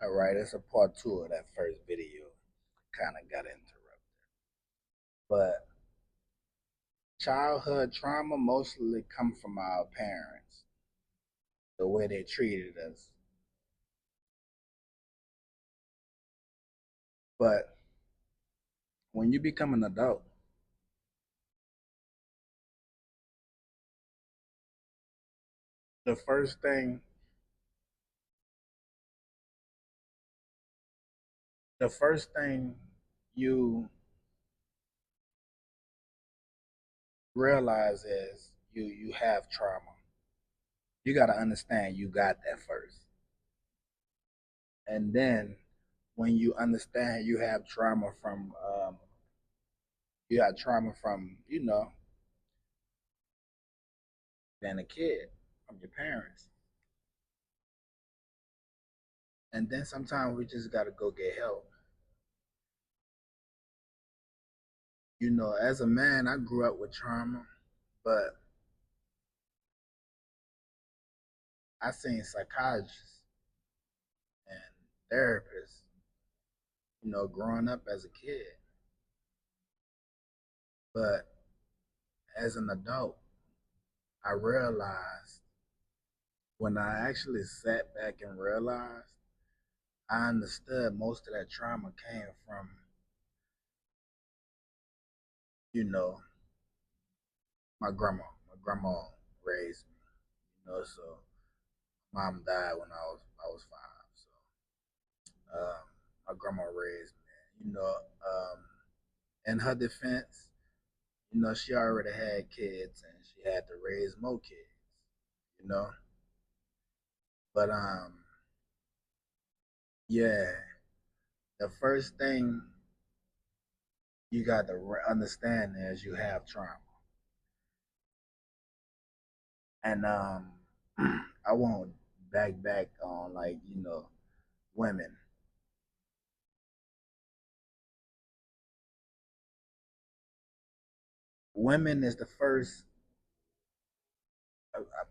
All right, it's a part two of that first video. Kind of got interrupted. But childhood trauma mostly come from our parents, the way they treated us. But when you become an adult, the first thing, the first thing you realize is you have trauma. You got to understand you got that first. And then when you understand you got trauma from, being a kid, from your parents. And then sometimes we just got to go get help. As a man, I grew up with trauma, but I seen psychologists and therapists, growing up as a kid. But as an adult, I realized when I actually sat back and realized, I understood most of that trauma came from, you know, my grandma. My grandma raised me, so mom died when I was 5. So my grandma raised me. In her defense, she already had kids and she had to raise more kids, you know. But yeah, the first thing you got to understand is you have trauma, and I won't back on, like, women. Women is the first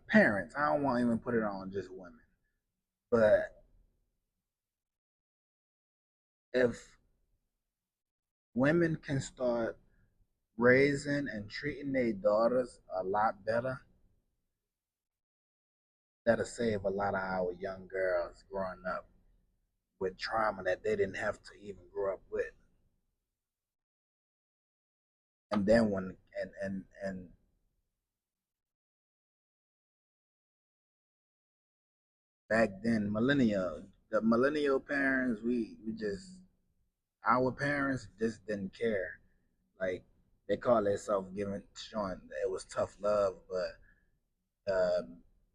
parents. I don't want to even put it on just women, but if women can start raising and treating their daughters a lot better, that'll save a lot of our young girls growing up with trauma that they didn't have to even grow up with. And then when and back then, the millennial parents, we just, our parents just didn't care. Like, they call themselves giving, showing that it was tough love, but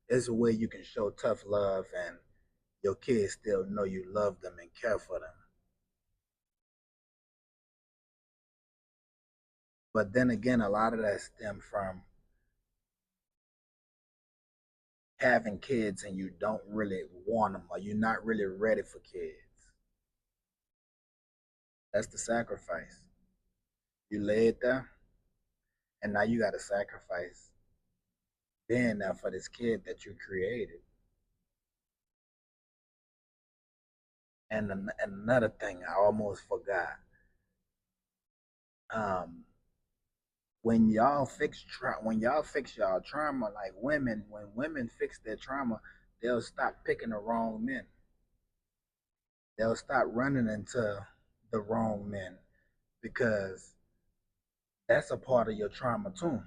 it's a way you can show tough love and your kids still know you love them and care for them. But then again, a lot of that stem from having kids and you don't really want them, or you're not really ready for kids. That's the sacrifice. You laid there, and now you got to sacrifice being there for this kid that you created. And another thing I almost forgot. Um, when y'all fix y'all trauma, like women, when women fix their trauma, they'll stop picking the wrong men. They'll stop running into the wrong men because that's a part of your trauma too.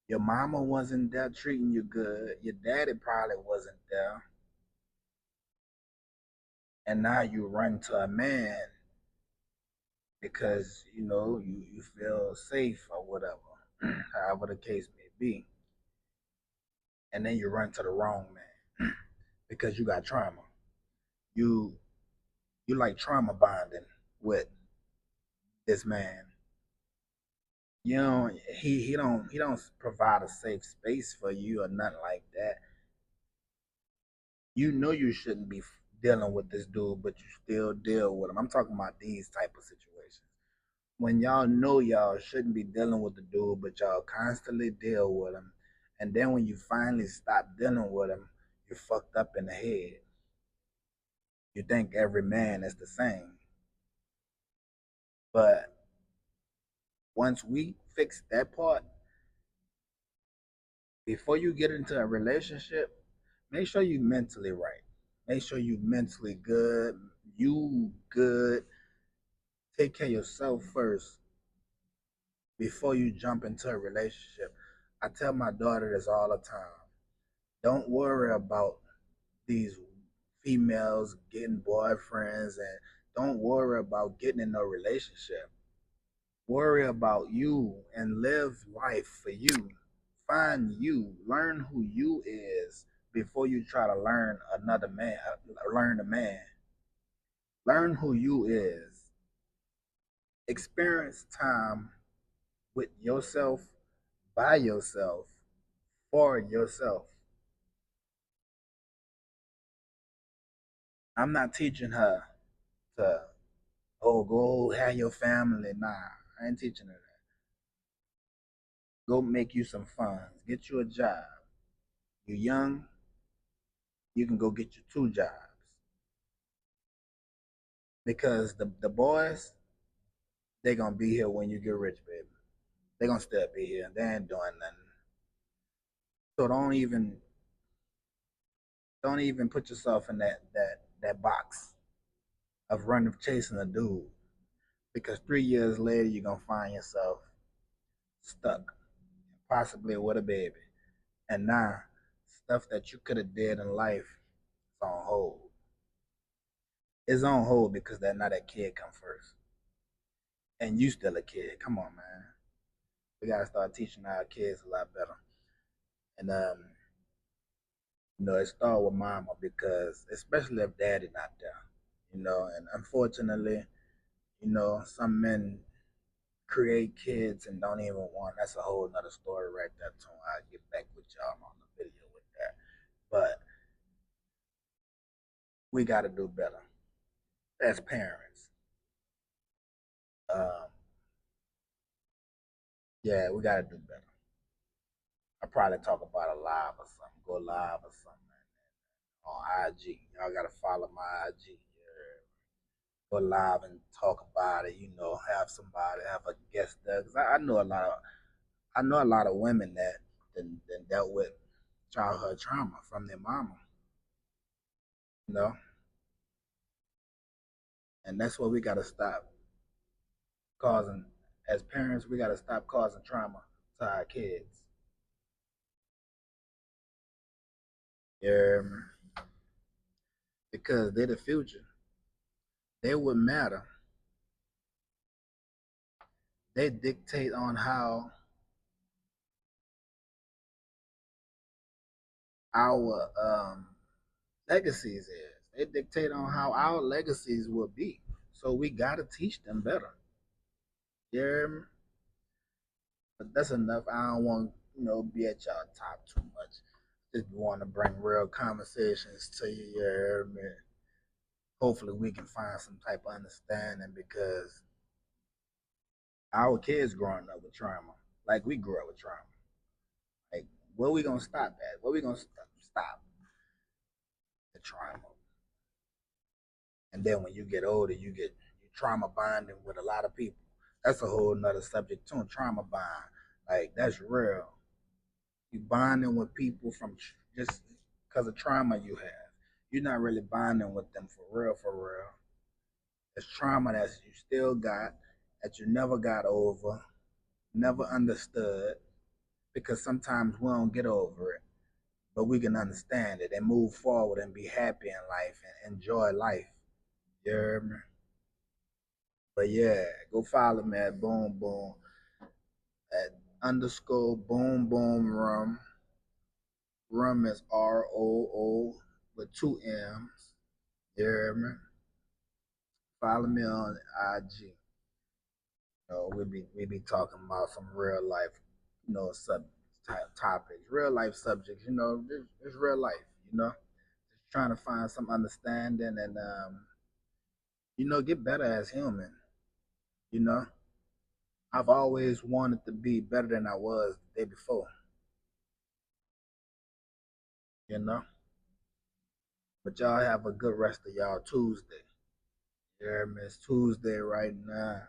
Your mama wasn't there treating you good. Your daddy probably wasn't there. And now you run to a man because you feel safe or whatever, however the case may be. And then you run to the wrong man because you got trauma. You you like trauma bonding with this man. He don't provide a safe space for you or nothing like that. You shouldn't be dealing with this dude, but you still deal with him. I'm talking about these type of situations. When y'all know y'all shouldn't be dealing with the dude, but y'all constantly deal with him, and then when you finally stop dealing with him, you're fucked up in the head. You think every man is the same. But once we fix that part, before you get into a relationship, make sure you mentally right. Make sure you mentally good. You good. Take care of yourself first before you jump into a relationship. I tell my daughter this all the time. Don't worry about these females getting boyfriends, and don't worry about getting in no relationship. Worry about you and live life for you. Find you, learn who you is before you try to learn another man, learn a man. Learn who you is. Experience time with yourself, by yourself, for yourself. I'm not teaching her to, oh, go have your family. Nah, I ain't teaching her that. Go make you some funds. Get you a job. You're young, you can go get you two jobs. Because the boys, they gonna be here when you get rich, baby. They gonna still be here. They ain't doing nothing. So don't even put yourself in that box of running chasing a dude. Because 3 years later you're gonna find yourself stuck, possibly with a baby. And now stuff that you could have did in life is on hold. It's on hold because that kid come first. And you still a kid. Come on, man. We gotta start teaching our kids a lot better. And it start with mama because especially if daddy not there. And unfortunately, some men create kids and don't even want. That's a whole nother story right there too. I'll get back with y'all on the video with that. But we gotta do better as parents. Um, yeah, we gotta do better. I probably talk about a live or something, go live or something on IG. Y'all gotta follow my IG. Yeah. Go live and talk about it. Have somebody, have a guest there. Cause I know a lot of women that dealt with childhood trauma from their mama. You know, and that's what we gotta stop causing. As parents, we gotta stop causing trauma to our kids. Yeah, because they're the future. They would matter. They dictate on how our legacies is. They dictate on how our legacies will be. So we gotta teach them better. Yeah, but that's enough. I don't want be at y'all top too much. Just want to bring real conversations to you. Yeah, hopefully we can find some type of understanding because our kids growing up with trauma, like we grew up with trauma. Like, where we gonna stop at? Where we gonna stop the trauma? And then when you get older, you trauma bonding with a lot of people. That's a whole nother subject too. Trauma bond, like that's real. You bonding with people from just because of trauma you have. You're not really bonding with them for real, for real. It's trauma that you still got, that you never got over, never understood, because sometimes we don't get over it, but we can understand it and move forward and be happy in life and enjoy life. You hear me? But yeah, go follow me at Boom Boom at underscore Boom Boom Rum. Rum is ROO with two M's. You hear me? Follow me on IG. We be talking about some real life, sub topics, real life subjects. It's real life. Just trying to find some understanding and get better as human. You know, I've always wanted to be better than I was the day before. You know, But y'all have a good rest of y'all Tuesday. Yeah, Miss Tuesday right now.